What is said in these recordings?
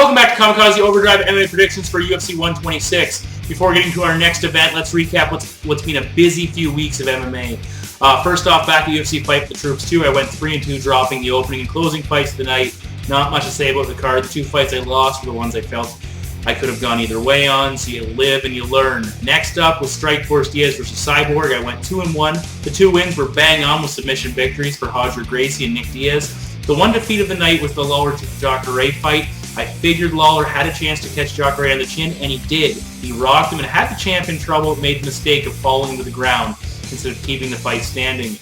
Welcome back to Kamikaze Overdrive MMA predictions for UFC 126. Before getting to our next event, let's recap what's been a busy few weeks of MMA. First off, back at UFC Fight for the Troops 2, I went 3-2, dropping the opening and closing fights of the night. Not much to say about the card. The two fights I lost were the ones I felt I could have gone either way on, so you live and you learn. Next up was Strikeforce Diaz versus Cyborg. I went 2-1. The two wins were bang on with submission victories for Roger Gracie and Nick Diaz. The one defeat of the night was the Lawler to Jacare fight. I figured Lawler had a chance to catch Jacare on the chin, and he did. He rocked him and had the champ in trouble, made the mistake of falling to the ground instead of keeping the fight standing.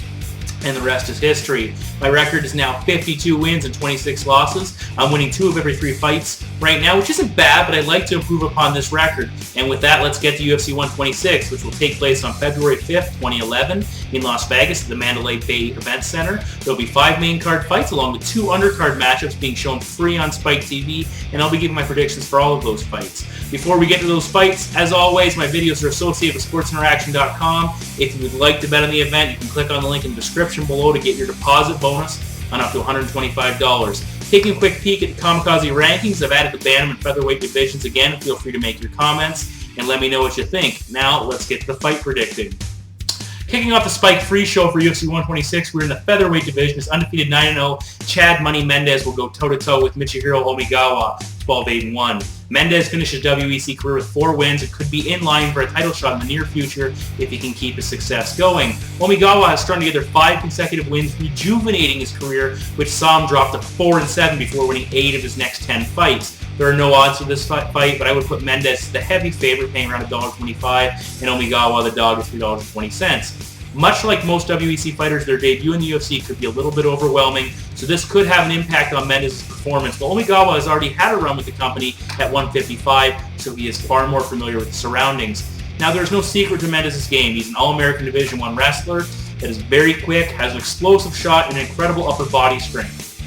And the rest is history. My record is now 52 wins and 26 losses. I'm winning 2 of every 3 fights right now, which isn't bad, but I'd like to improve upon this record. And with that, let's get to UFC 126, which will take place on February 5th, 2011 in Las Vegas at the Mandalay Bay Event Center. There'll be 5 main card fights along with 2 undercard matchups being shown free on Spike TV, and I'll be giving my predictions for all of those fights. Before we get to those fights, as always, my videos are associated with sportsinteraction.com. If you would like to bet on the event, you can click on the link in the description below to get your deposit bonus on up to $125. Taking a quick peek at the Kamikaze rankings, I've added the bantam and featherweight divisions again. Feel free to make your comments and let me know what you think. Now, let's get to the fight predicting. Kicking off the Spike Free show for UFC 126, we're in the featherweight division. As undefeated 9-0, Chad Money Mendez will go toe-to-toe with Michihiro Omigawa, 12-8-1. Mendez finished his WEC career with 4 wins and could be in line for a title shot in the near future if he can keep his success going. Omigawa has strung together 5 consecutive wins, rejuvenating his career, which saw him drop to 4-7 before winning 8 of his next 10 fights. There are no odds for this fight, but I would put Mendez as the heavy favorite, paying around $1.25, and Omigawa, the dog, at $3.20. Much like most WEC fighters, their debut in the UFC could be a little bit overwhelming, so this could have an impact on Mendez's performance. But Omigawa has already had a run with the company at 155, so he is far more familiar with the surroundings. Now, there's no secret to Mendez's game. He's an All-American Division I wrestler that is very quick, has an explosive shot, and incredible upper body strength,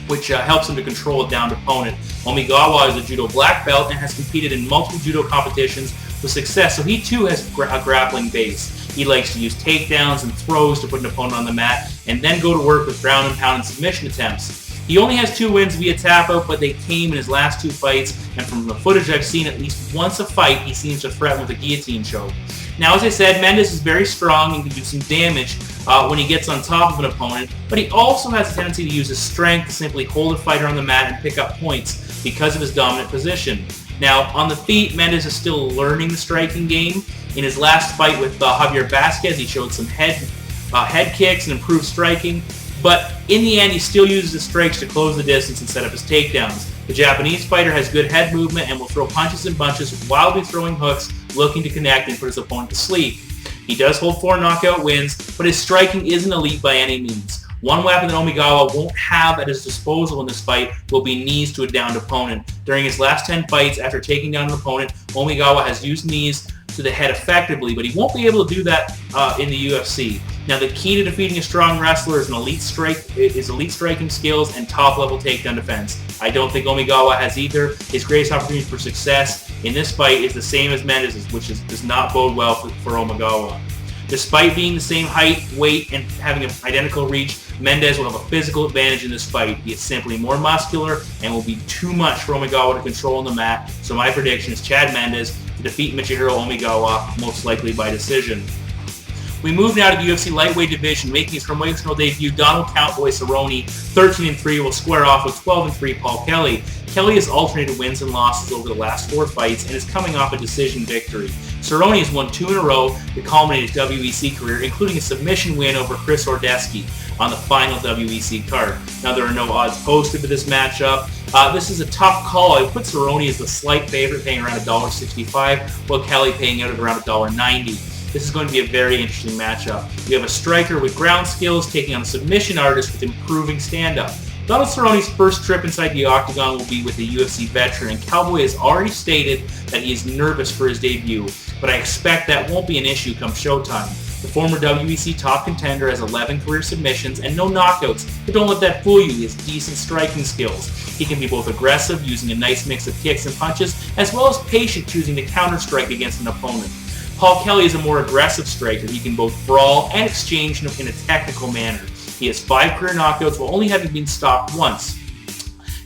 which helps him to control a downed opponent. Omigawa is a judo black belt and has competed in multiple judo competitions with success, so he too has a grappling base. He likes to use takedowns and throws to put an opponent on the mat and then go to work with ground and pound and submission attempts. He only has 2 wins via tap-out, but they came in his last 2 fights, and from the footage I've seen, at least once a fight, he seems to threaten with a guillotine choke. Now, as I said, Mendez is very strong and can do some damage when he gets on top of an opponent, but he also has a tendency to use his strength to simply hold a fighter on the mat and pick up points because of his dominant position. Now, on the feet, Mendez is still learning the striking game. In his last fight with Javier Vasquez, he showed some head kicks and improved striking, but in the end, he still uses his strikes to close the distance and set up his takedowns. The Japanese fighter has good head movement and will throw punches and bunches, wildly throwing hooks, looking to connect and put his opponent to sleep. He does hold 4 knockout wins, but his striking isn't elite by any means. One weapon that Omigawa won't have at his disposal in this fight will be knees to a downed opponent. During his last 10 fights, after taking down an opponent, Omigawa has used knees to the head effectively, but he won't be able to do that in the UFC. Now, the key to defeating a strong wrestler is elite striking skills and top-level takedown defense. I don't think Omigawa has either. His greatest opportunity for success in this fight is the same as Mendez's, which does not bode well for Omigawa. Despite being the same height, weight, and having an identical reach, Mendez will have a physical advantage in this fight. He is simply more muscular and will be too much for Omigawa to control on the mat, so my prediction is Chad Mendez to defeat Michihiro Omigawa, most likely by decision. We move now to the UFC lightweight division. Making his promotional debut, Donald Cowboy Cerrone, 13-3, will square off with 12-3 Paul Kelly. Kelly has alternated wins and losses over the last 4 fights and is coming off a decision victory. Cerrone has won 2 in a row to culminate his WEC career, including a submission win over Chris Ordesky on the final WEC card. Now, there are no odds posted for this matchup. This is a tough call. I would put Cerrone as the slight favorite, paying around $1.65, while Kelly paying out at around $1.90. This is going to be a very interesting matchup. We have a striker with ground skills taking on a submission artist with improving stand-up. Donald Cerrone's first trip inside the octagon will be with a UFC veteran, and Cowboy has already stated that he is nervous for his debut, but I expect that won't be an issue come showtime. The former WEC top contender has 11 career submissions and no knockouts, but don't let that fool you. He has decent striking skills. He can be both aggressive, using a nice mix of kicks and punches, as well as patient, choosing to counter-strike against an opponent. Paul Kelly is a more aggressive striker. He can both brawl and exchange in a technical manner. He has 5 career knockouts while only having been stopped once.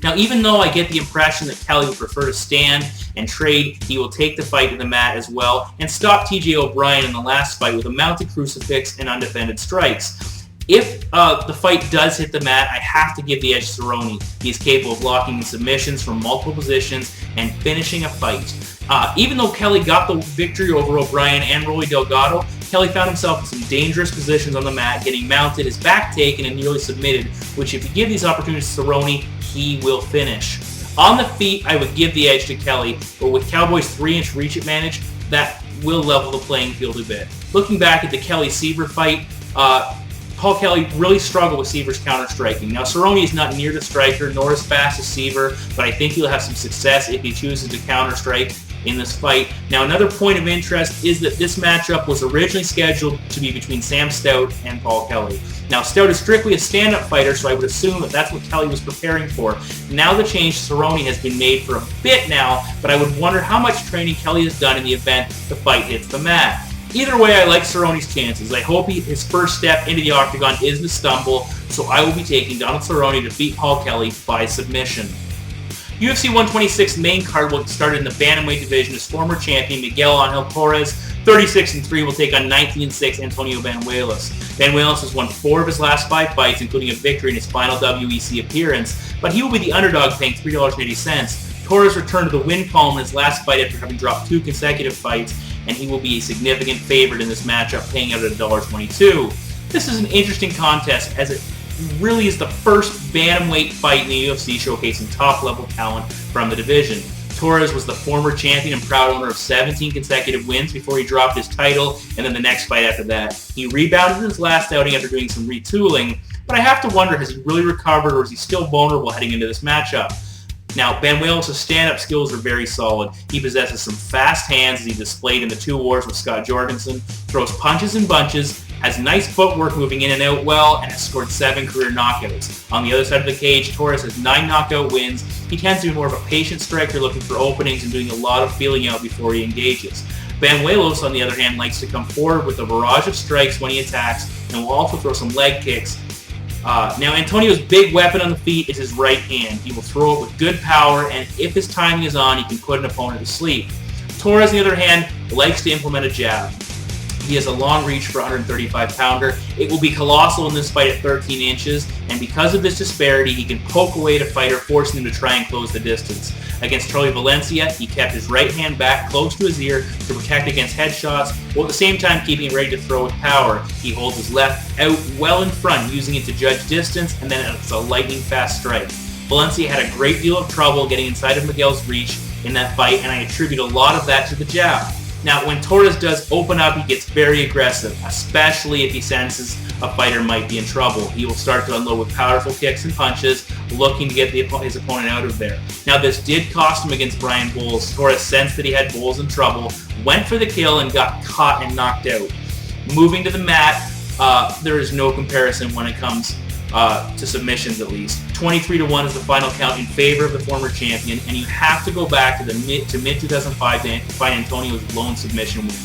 Now, even though I get the impression that Kelly would prefer to stand and trade, he will take the fight to the mat as well and stop TJ O'Brien in the last fight with a mounted crucifix and undefended strikes. If the fight does hit the mat, I have to give the edge to Cerrone. He is capable of locking in submissions from multiple positions and finishing a fight. Even though Kelly got the victory over O'Brien and Rolly Delgado, Kelly found himself in some dangerous positions on the mat, getting mounted, his back taken, and nearly submitted, which if you give these opportunities to Cerrone, he will finish. On the feet, I would give the edge to Kelly, but with Cowboy's 3-inch reach advantage, that will level the playing field a bit. Looking back at the Kelly-Seaver fight, Paul Kelly really struggled with Seaver's counter-striking. Now, Cerrone is not near the striker, nor as fast as Seaver, but I think he'll have some success if he chooses to counter-strike in this fight. Now, another point of interest is that this matchup was originally scheduled to be between Sam Stout and Paul Kelly. Now, Stout is strictly a stand-up fighter, so I would assume that that's what Kelly was preparing for. Now the change to Cerrone has been made for a bit now, but I would wonder how much training Kelly has done in the event the fight hits the mat. Either way, I like Cerrone's chances. I hope his first step into the octagon isn't a stumble, so I will be taking Donald Cerrone to beat Paul Kelly by submission. UFC 126 main card will start in the bantamweight division as former champion Miguel Angel Torres, 36-3, will take on 19-6 Antonio Banuelos. Banuelos has won 4 of his last 5 fights, including a victory in his final WEC appearance, but he will be the underdog paying $3.80. Torres returned to the win column in his last fight after having dropped 2 consecutive fights, and he will be a significant favorite in this matchup, paying out at $1.22. This is an interesting contest, as it really is the first bantamweight fight in the UFC showcasing top-level talent from the division. Torres was the former champion and proud owner of 17 consecutive wins before he dropped his title, and then the next fight after that. He rebounded in his last outing after doing some retooling, but I have to wonder, has he really recovered, or is he still vulnerable heading into this matchup? Now, Banuelos' stand-up skills are very solid. He possesses some fast hands, as he displayed in the 2 wars with Scott Jorgensen, throws punches in bunches, has nice footwork moving in and out well, and has scored 7 career knockouts. On the other side of the cage, Torres has 9 knockout wins. He tends to be more of a patient striker, looking for openings and doing a lot of feeling out before he engages. Banuelos, on the other hand, likes to come forward with a barrage of strikes when he attacks, and will also throw some leg kicks. Now, Antonio's big weapon on the feet is his right hand. He will throw it with good power, and if his timing is on, he can put an opponent to sleep. Torres, on the other hand, likes to implement a jab. He has a long reach for a 135-pounder. It will be colossal in this fight at 13 inches, and because of this disparity, he can poke away at a fighter, forcing him to try and close the distance. Against Charlie Valencia, he kept his right hand back close to his ear to protect against headshots, while at the same time keeping it ready to throw with power. He holds his left out well in front, using it to judge distance, and then it's a lightning-fast strike. Valencia had a great deal of trouble getting inside of Miguel's reach in that fight, and I attribute a lot of that to the jab. Now, when Torres does open up, he gets very aggressive, especially if he senses a fighter might be in trouble. He will start to unload with powerful kicks and punches, looking to get his opponent out of there. Now, this did cost him against Brian Bowles. Torres sensed that he had Bowles in trouble, went for the kill, and got caught and knocked out. Moving to the mat, there is no comparison when it comes to submissions, at least. 23-1 is the final count in favor of the former champion, and you have to go back to mid-2005 to find Antonio's lone submission win.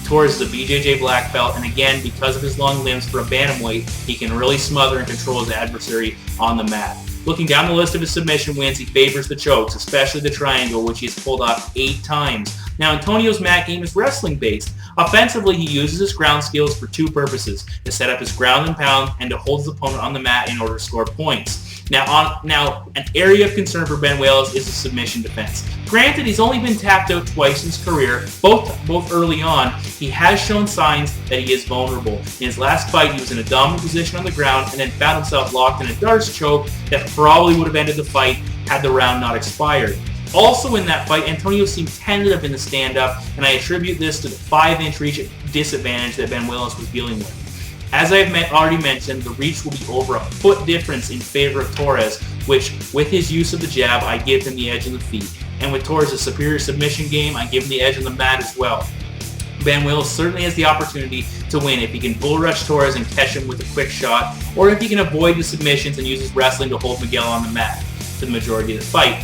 Torres is a BJJ black belt, and again, because of his long limbs for a bantamweight, he can really smother and control his adversary on the mat. Looking down the list of his submission wins, he favors the chokes, especially the triangle, which he has pulled off 8 times. Now, Antonio's mat game is wrestling-based. Offensively, he uses his ground skills for 2 purposes: to set up his ground and pound, and to hold his opponent on the mat in order to score points. Now, an area of concern for Banuelos is his submission defense. Granted, he's only been tapped out twice in his career, both early on. He has shown signs that he is vulnerable. In his last fight, he was in a dominant position on the ground and then found himself locked in a Darce choke that probably would have ended the fight had the round not expired. Also in that fight, Antonio seemed tentative in the stand-up, and I attribute this to the 5-inch reach disadvantage that Banuelos was dealing with. As I've already mentioned, the reach will be over a foot difference in favor of Torres, which, with his use of the jab, I give him the edge in the feet. And with Torres' superior submission game, I give him the edge on the mat as well. Banuelos certainly has the opportunity to win if he can bull rush Torres and catch him with a quick shot, or if he can avoid the submissions and use his wrestling to hold Miguel on the mat for the majority of the fight.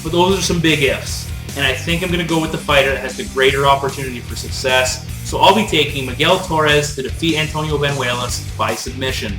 But those are some big ifs, and I think I'm going to go with the fighter that has the greater opportunity for success. So I'll be taking Miguel Torres to defeat Antonio Banuelos by submission.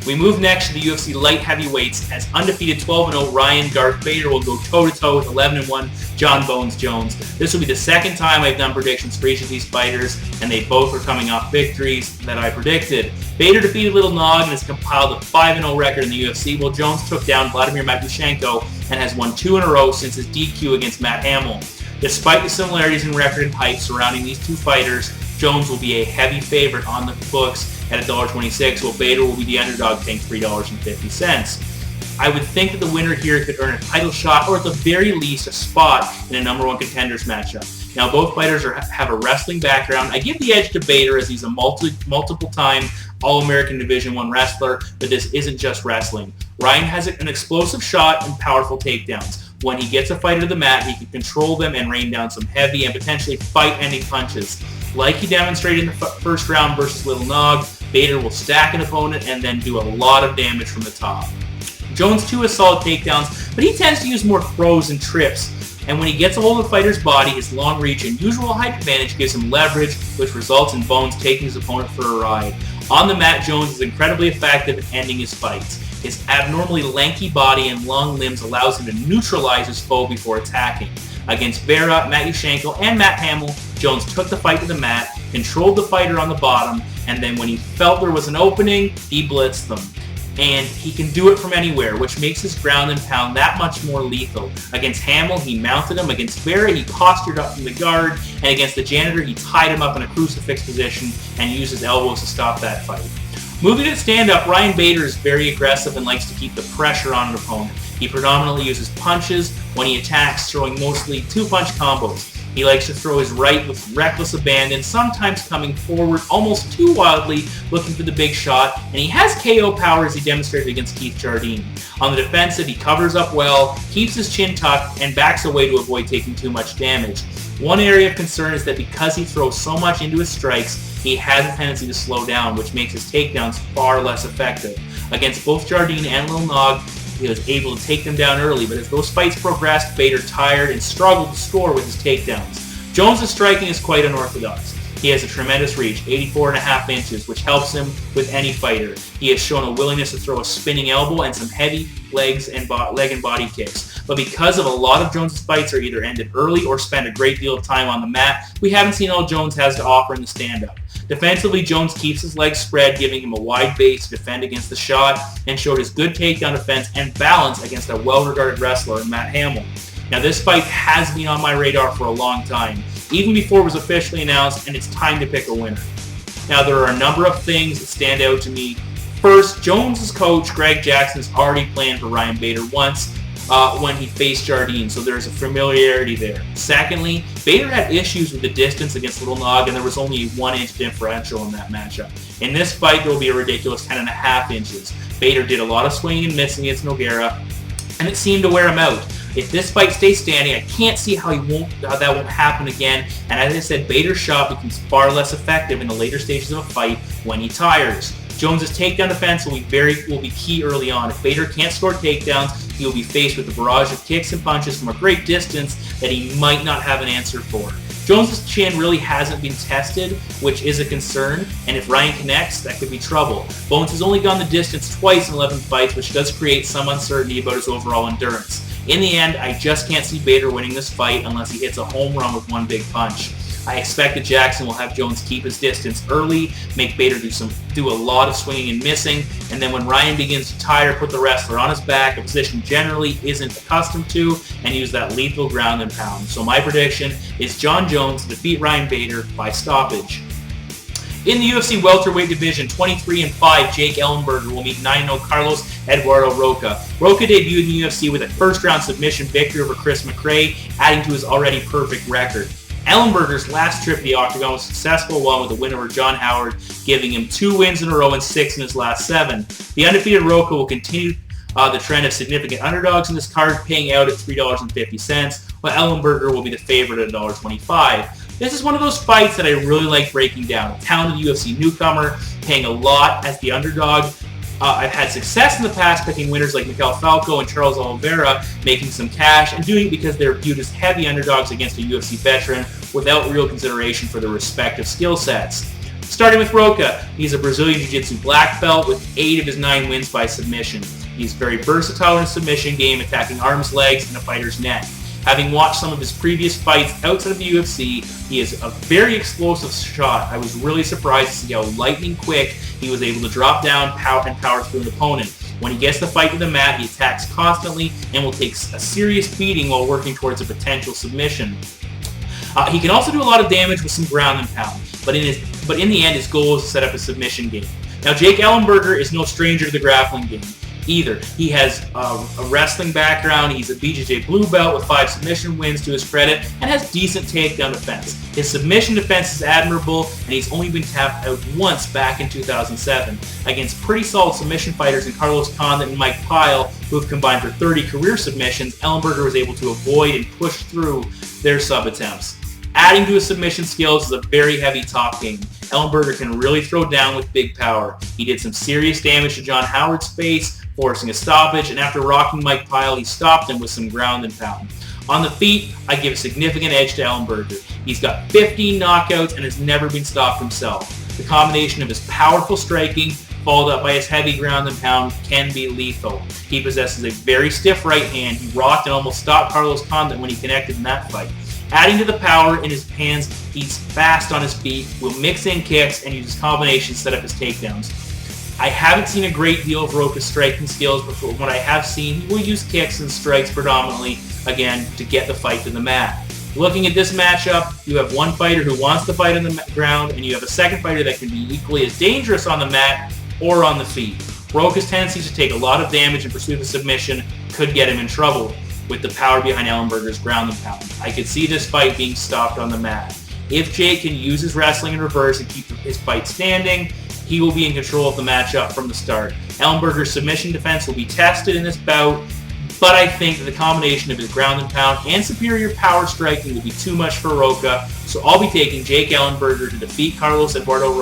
We move next to the UFC light heavyweights as undefeated 12-0 Ryan Garth Bader will go toe-to-toe with 11-1 John Bones Jones. This will be the second time I've done predictions for each of these fighters, and they both are coming off victories that I predicted. Bader defeated Little Nog and has compiled a 5-0 record in the UFC, while Jones took down Vladimir Matyushenko and has won 2 in a row since his DQ against Matt Hamill. Despite the similarities in record and hype surrounding these two fighters, Jones will be a heavy favorite on the books at $1.26, while Bader will be the underdog paying $3.50. I would think that the winner here could earn a title shot, or at the very least a spot in a number one contenders matchup. Now, both fighters have a wrestling background. I give the edge to Bader as he's a multiple-time All-American Division I wrestler, but this isn't just wrestling. Ryan has an explosive shot and powerful takedowns. When he gets a fighter to the mat, he can control them and rain down some heavy and potentially fight-ending punches. Like he demonstrated in the first round versus Little Nog, Bader will stack an opponent and then do a lot of damage from the top. Jones too has solid takedowns, but he tends to use more throws and trips. And when he gets a hold of the fighter's body, his long reach and usual height advantage gives him leverage, which results in Bones taking his opponent for a ride. On the mat, Jones is incredibly effective at ending his fights. His abnormally lanky body and long limbs allows him to neutralize his foe before attacking. Against Vera, Matyushenko, and Matt Hamill, Jones took the fight to the mat, controlled the fighter on the bottom, and then when he felt there was an opening, he blitzed them. And he can do it from anywhere, which makes his ground and pound that much more lethal. Against Hamill, he mounted him. Against Vera, he postured up from the guard. And against the janitor, he tied him up in a crucifix position and used his elbows to stop that fight. Moving to stand-up, Ryan Bader is very aggressive and likes to keep the pressure on an opponent. He predominantly uses punches when he attacks, throwing mostly two-punch combos. He likes to throw his right with reckless abandon, sometimes coming forward almost too wildly, looking for the big shot, and he has KO power as he demonstrated against Keith Jardine. On the defensive, he covers up well, keeps his chin tucked, and backs away to avoid taking too much damage. One area of concern is that because he throws so much into his strikes, he has a tendency to slow down, which makes his takedowns far less effective. Against both Jardine and Lil Nog, he was able to take them down early, but as those fights progressed, Bader tired and struggled to score with his takedowns. Jones' striking is quite unorthodox. He has a tremendous reach, 84.5 inches, which helps him with any fighter. He has shown a willingness to throw a spinning elbow and some heavy leg and body kicks. But because of a lot of Jones' fights are either ended early or spend a great deal of time on the mat, we haven't seen all Jones has to offer in the stand-up. Defensively, Jones keeps his legs spread, giving him a wide base to defend against the shot, and showed his good takedown defense and balance against a well-regarded wrestler in Matt Hamill. Now, this fight has been on my radar for a long time, even before it was officially announced, and it's time to pick a winner. Now, there are a number of things that stand out to me. First, Jones' coach, Greg Jackson, has already planned for Ryan Bader once when he faced Jardine, so there's a familiarity there. Secondly, Bader had issues with the distance against Little Nog, and there was only a 1-inch differential in that matchup. In this fight, there will be a ridiculous 10.5 inches. Bader did a lot of swinging and missing against Nogueira, and it seemed to wear him out. If this fight stays standing, I can't see how that won't happen again. And as I said, Bader's shot becomes far less effective in the later stages of a fight when he tires. Jones' takedown defense will be key early on. If Bader can't score takedowns, he will be faced with a barrage of kicks and punches from a great distance that he might not have an answer for. Jones' chin really hasn't been tested, which is a concern, and if Ryan connects, that could be trouble. Bones has only gone the distance twice in 11 fights, which does create some uncertainty about his overall endurance. In the end, I just can't see Bader winning this fight unless he hits a home run with one big punch. I expect that Jackson will have Jones keep his distance early, make Bader do a lot of swinging and missing, and then when Ryan begins to tire, put the wrestler on his back, a position generally isn't accustomed to, and use that lethal ground and pound. So my prediction is John Jones to defeat Ryan Bader by stoppage. In the UFC welterweight division, 23-5, Jake Ellenberger will meet 9-0 Carlos Eduardo Roca. Roca debuted in the UFC with a first-round submission victory over Chris McRae, adding to his already perfect record. Ellenberger's last trip to the octagon was successful, along with a win over John Howard, giving him 2 wins in a row and 6 in his last 7. The undefeated Roca will continue the trend of significant underdogs in this card, paying out at $3.50, while Ellenberger will be the favorite at $1.25. This is one of those fights that I really like breaking down. A talented UFC newcomer, paying a lot as the underdog. I've had success in the past picking winners like Miguel Falco and Charles Oliveira, making some cash, and doing it because they're viewed as heavy underdogs against a UFC veteran without real consideration for their respective skill sets. Starting with Rocha, he's a Brazilian Jiu-Jitsu black belt with 8 of his 9 wins by submission. He's very versatile in his submission game, attacking arms, legs, and a fighter's neck. Having watched some of his previous fights outside of the UFC, he is a very explosive shot. I was really surprised to see how lightning quick he was able to drop down and power through an opponent. When he gets the fight to the mat, he attacks constantly and will take a serious beating while working towards a potential submission. He can also do a lot of damage with some ground and pound, but in the end, his goal is to set up a submission game. Now, Jake Ellenberger is no stranger to the grappling game either. He has a wrestling background. He's a BJJ blue belt with 5 submission wins to his credit and has decent takedown defense. His submission defense is admirable, and he's only been tapped out once back in 2007 against pretty solid submission fighters in Carlos Condit and Mike Pyle, who have combined for 30 career submissions. Ellenberger was able to avoid and push through their sub attempts. Adding to his submission skills is a very heavy top game. Ellenberger can really throw down with big power. He did some serious damage to John Howard's face, forcing a stoppage, and after rocking Mike Pyle, he stopped him with some ground and pound. On the feet, I give a significant edge to Ellenberger. He's got 15 knockouts and has never been stopped himself. The combination of his powerful striking, followed up by his heavy ground and pound, can be lethal. He possesses a very stiff right hand. He rocked and almost stopped Carlos Condit when he connected in that fight. Adding to the power in his hands, he's fast on his feet, will mix in kicks, and uses combinations to set up his takedowns. I haven't seen a great deal of Rocha's striking skills, but from what I have seen, he will use kicks and strikes predominantly, again, to get the fight to the mat. Looking at this matchup, you have one fighter who wants to fight on the ground, and you have a second fighter that can be equally as dangerous on the mat or on the feet. Rocha's tendency to take a lot of damage in pursuit of a submission could get him in trouble with the power behind Ellenberger's ground and pound. I could see this fight being stopped on the mat. If Jake can use his wrestling in reverse and keep his fight standing, he will be in control of the matchup from the start. Ellenberger's submission defense will be tested in this bout, but I think that the combination of his ground and pound and superior power striking will be too much for Rocha, so I'll be taking Jake Ellenberger to defeat Carlos Eduardo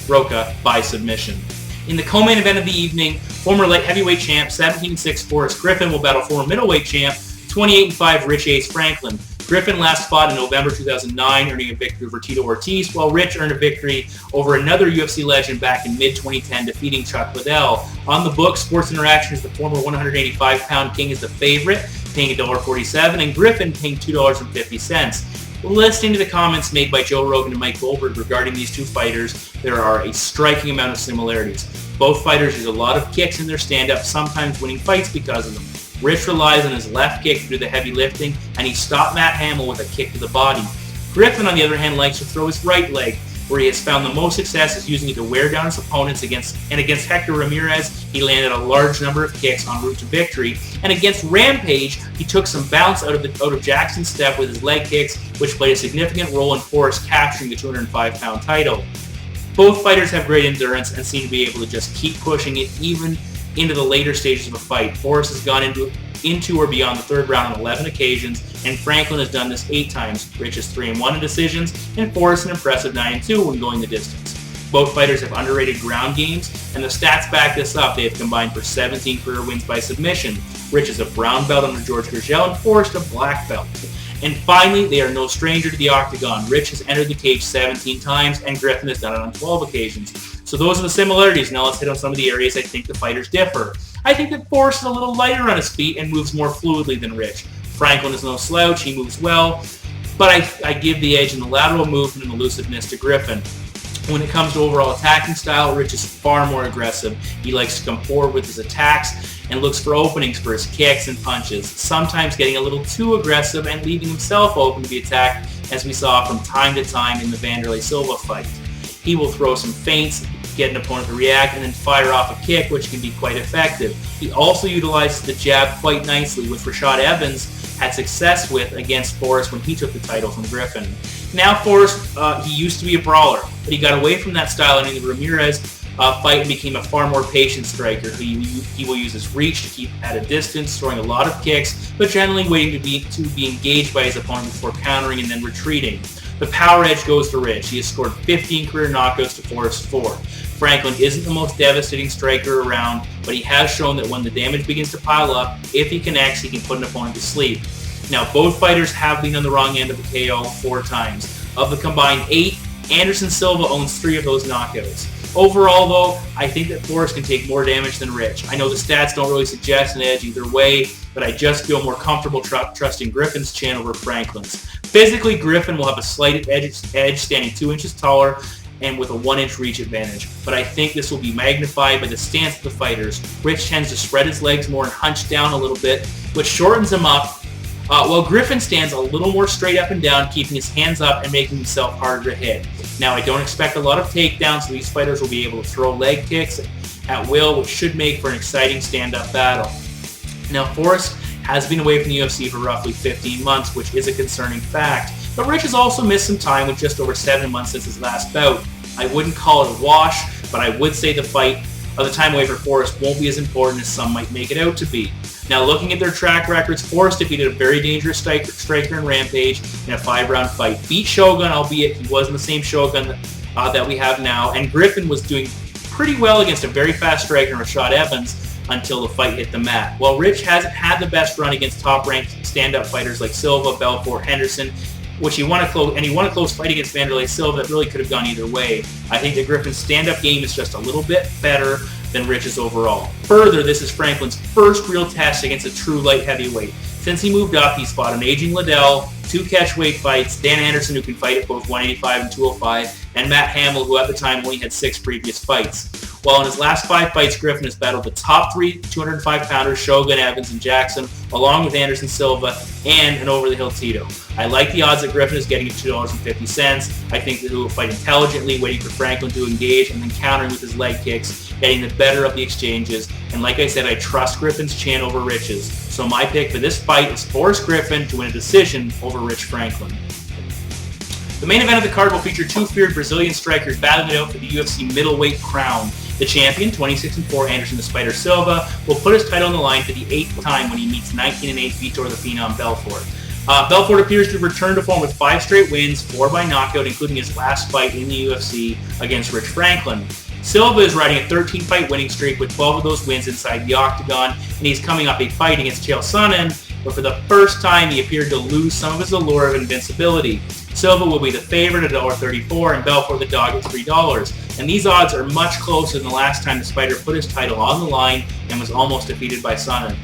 Rocha by submission. In the co-main event of the evening, former light heavyweight champ 17-6 Forrest Griffin will battle former middleweight champ 28-5 Rich Ace Franklin. Griffin last fought in November 2009, earning a victory over Tito Ortiz, while Rich earned a victory over another UFC legend back in mid-2010, defeating Chuck Liddell. On the book, Sports Interaction is the former 185-pound king is the favorite, paying $1.47, and Griffin paying $2.50. Listening to the comments made by Joe Rogan and Mike Goldberg regarding these two fighters, there are a striking amount of similarities. Both fighters use a lot of kicks in their stand-up, sometimes winning fights because of them. Rich relies on his left kick to do the heavy lifting, and he stopped Matt Hamill with a kick to the body. Griffin, on the other hand, likes to throw his right leg, where he has found the most success is using it to wear down his opponents. Against Hector Ramirez, he landed a large number of kicks en route to victory, and against Rampage, he took some bounce out of Jackson's step with his leg kicks, which played a significant role in Forrest capturing the 205-pound title. Both fighters have great endurance and seem to be able to just keep pushing it even into the later stages of a fight. Forrest has gone into or beyond the third round on 11 occasions, and Franklin has done this 8 times. Rich is 3-1 in decisions, and Forrest an impressive 9-2 when going the distance. Both fighters have underrated ground games, and the stats back this up. They have combined for 17 career wins by submission. Rich is a brown belt under George Gurgel, and Forrest a black belt. And finally, they are no stranger to the octagon. Rich has entered the cage 17 times, and Griffin has done it on 12 occasions. So those are the similarities. Now let's hit on some of the areas I think the fighters differ. I think that Forrest is a little lighter on his feet and moves more fluidly than Rich. Franklin is no slouch, he moves well, but I give the edge in the lateral movement and elusiveness to Griffin. When it comes to overall attacking style, Rich is far more aggressive. He likes to come forward with his attacks and looks for openings for his kicks and punches, sometimes getting a little too aggressive and leaving himself open to be attacked, as we saw from time to time in the Vanderlei Silva fight. He will throw some feints, get an opponent to react, and then fire off a kick, which can be quite effective. He also utilizes the jab quite nicely, which Rashad Evans had success with against Forrest when he took the title from Griffin. Now Forrest, he used to be a brawler, but he got away from that style in the Ramirez fight and became a far more patient striker. He will use his reach to keep at a distance, throwing a lot of kicks, but generally waiting to be engaged by his opponent before countering and then retreating. The power edge goes to Rich. He has scored 15 career knockouts to Forrest 4. Franklin isn't the most devastating striker around, but he has shown that when the damage begins to pile up, if he connects, he can put an opponent to sleep. Now, both fighters have been on the wrong end of the KO 4 times. Of the combined 8, Anderson Silva owns 3 of those knockouts. Overall, though, I think that Forrest can take more damage than Rich. I know the stats don't really suggest an edge either way, but I just feel more comfortable trusting Griffin's chin over Franklin's. Physically, Griffin will have a slight edge standing 2 inches taller and with a 1-inch reach advantage, but I think this will be magnified by the stance of the fighters. Rich tends to spread his legs more and hunch down a little bit, which shortens him up, while Griffin stands a little more straight up and down, keeping his hands up and making himself harder to hit. Now, I don't expect a lot of takedowns, so these fighters will be able to throw leg kicks at will, which should make for an exciting stand-up battle. Now, Forrest has been away from the UFC for roughly 15 months, which is a concerning fact, but Rich has also missed some time with just over 7 months since his last bout. I wouldn't call it a wash, but I would say the time away for Forrest won't be as important as some might make it out to be. Now, looking at their track records, Forrest defeated a very dangerous striker in Rampage in a 5-round fight. Beat Shogun, albeit he wasn't the same Shogun that we have now, and Griffin was doing pretty well against a very fast striker in Rashad Evans until the fight hit the mat. While Rich hasn't had the best run against top-ranked stand-up fighters like Silva, Belfort, Henderson, he won a close fight against Vanderlei Silva that really could have gone either way. I think that Griffin's stand-up game is just a little bit better than Rich's overall. Further, this is Franklin's first real test against a true light heavyweight. Since he moved up, he's fought an aging Liddell, 2 catchweight fights, Dan Anderson, who can fight at both 185 and 205, and Matt Hamill, who at the time only had 6 previous fights. While in his last 5 fights, Griffin has battled the top 3 205-pounders, Shogun, Evans, and Jackson, along with Anderson Silva and an over-the-hill Tito. I like the odds that Griffin is getting at $2.50. I think that he will fight intelligently, waiting for Franklin to engage and then countering with his leg kicks, getting the better of the exchanges. And like I said, I trust Griffin's chin over Rich's. So my pick for this fight is Forrest Griffin to win a decision over Rich Franklin. The main event of the card will feature 2 feared Brazilian strikers battling it out for the UFC middleweight crown. The champion, 26-4 Anderson the Spider Silva, will put his title on the line for the 8th time when he meets 19-8 Vitor the Phenom Belfort. Belfort appears to have returned to form with 5 straight wins, 4 by knockout, including his last fight in the UFC against Rich Franklin. Silva is riding a 13-fight winning streak with 12 of those wins inside the octagon, and he's coming up a fight against Chael Sonnen, where for the first time he appeared to lose some of his allure of invincibility. Silva will be the favorite at $1.34 and Belfort the dog at $3. And these odds are much closer than the last time the Spider put his title on the line and was almost defeated by Sonnen.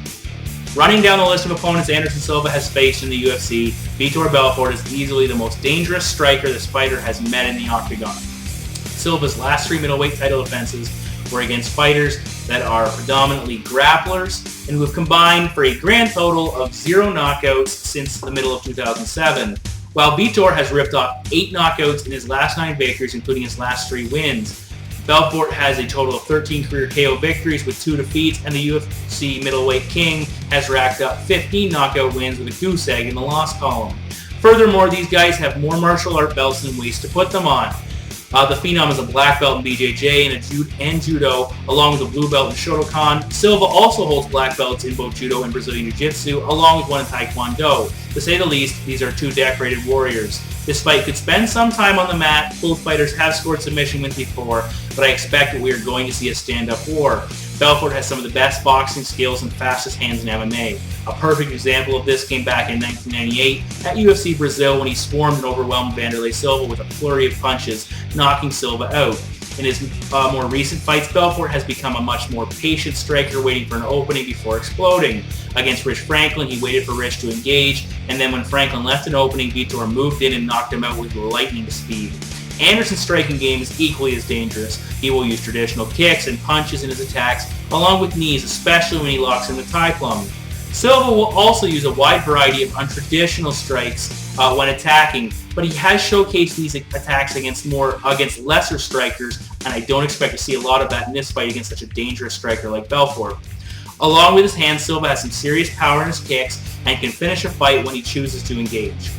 Running down the list of opponents Anderson Silva has faced in the UFC, Vitor Belfort is easily the most dangerous striker the Spider has met in the octagon. Silva's last 3 middleweight title defenses were against fighters that are predominantly grapplers and who have combined for a grand total of 0 knockouts since the middle of 2007. While Vitor has ripped off 8 knockouts in his last 9 victories, including his last 3 wins. Belfort has a total of 13 career KO victories with 2 defeats, and the UFC middleweight king has racked up 15 knockout wins with a goose egg in the loss column. Furthermore, these guys have more martial art belts than waist to put them on. The Phenom is a black belt in BJJ and Judo, along with a blue belt in Shotokan. Silva also holds black belts in both Judo and Brazilian Jiu-Jitsu, along with one in Taekwondo. To say the least, these are 2 decorated warriors. This fight could spend some time on the mat. Both fighters have scored submission wins before, but I expect that we are going to see a stand-up war. Belfort has some of the best boxing skills and fastest hands in MMA. A perfect example of this came back in 1998 at UFC Brazil when he swarmed and overwhelmed Vanderlei Silva with a flurry of punches, knocking Silva out. In his more recent fights, Belfort has become a much more patient striker, waiting for an opening before exploding. Against Rich Franklin, he waited for Rich to engage, and then when Franklin left an opening, Vitor moved in and knocked him out with lightning speed. Anderson's striking game is equally as dangerous. He will use traditional kicks and punches in his attacks, along with knees, especially when he locks in the Thai plum. Silva will also use a wide variety of untraditional strikes when attacking, but he has showcased these attacks against lesser strikers, and I don't expect to see a lot of that in this fight against such a dangerous striker like Belfort. Along with his hands, Silva has some serious power in his kicks and can finish a fight when he chooses to engage.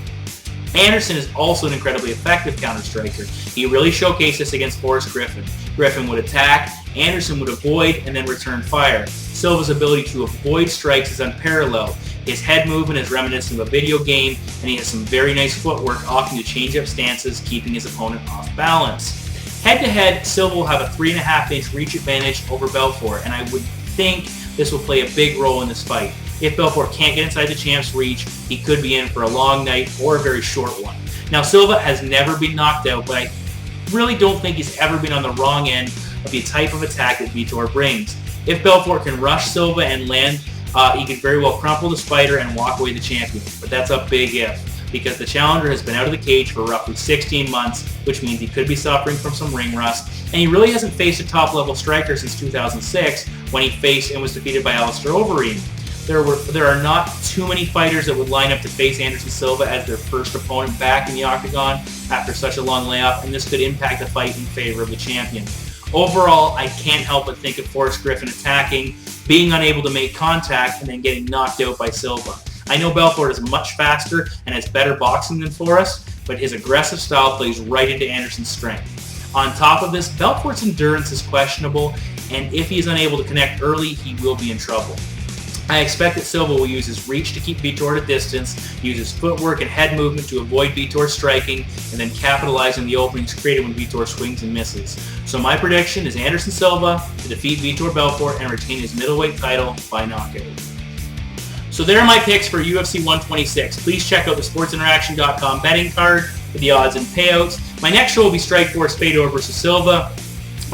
Anderson is also an incredibly effective counter-striker. He really showcased this against Forrest Griffin. Griffin would attack, Anderson would avoid, and then return fire. Silva's ability to avoid strikes is unparalleled. His head movement is reminiscent of a video game, and he has some very nice footwork, opting to change up stances, keeping his opponent off balance. Head-to-head, Silva will have a 3.5-inch reach advantage over Belfort, and I would think this will play a big role in this fight. If Belfort can't get inside the champ's reach, he could be in for a long night or a very short one. Now, Silva has never been knocked out, but really don't think he's ever been on the wrong end of the type of attack that Vitor brings. If Belfort can rush Silva and land, he could very well crumple the fighter and walk away the champion. But that's a big if, because the challenger has been out of the cage for roughly 16 months, which means he could be suffering from some ring rust, and he really hasn't faced a top-level striker since 2006 when he faced and was defeated by Alistair Overeem. There are not too many fighters that would line up to face Anderson Silva as their first opponent back in the octagon after such a long layoff, and this could impact the fight in favor of the champion. Overall, I can't help but think of Forrest Griffin attacking, being unable to make contact, and then getting knocked out by Silva. I know Belfort is much faster and has better boxing than Forrest, but his aggressive style plays right into Anderson's strength. On top of this, Belfort's endurance is questionable, and if he is unable to connect early, he will be in trouble. I expect that Silva will use his reach to keep Vitor at a distance, use his footwork and head movement to avoid Vitor striking, and then capitalize on the openings created when Vitor swings and misses. So my prediction is Anderson Silva to defeat Vitor Belfort and retain his middleweight title by knockout. So there are my picks for UFC 126. Please check out the sportsinteraction.com betting card for the odds and payouts. My next show will be Strikeforce Fedor versus Silva,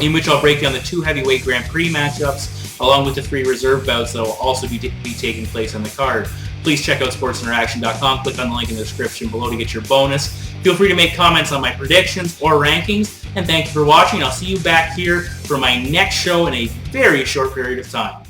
in which I'll break down the 2 heavyweight Grand Prix matchups, along with the 3 reserve bouts that will also be taking place on the card. Please check out sportsinteraction.com. Click on the link in the description below to get your bonus. Feel free to make comments on my predictions or rankings. And thank you for watching. I'll see you back here for my next show in a very short period of time.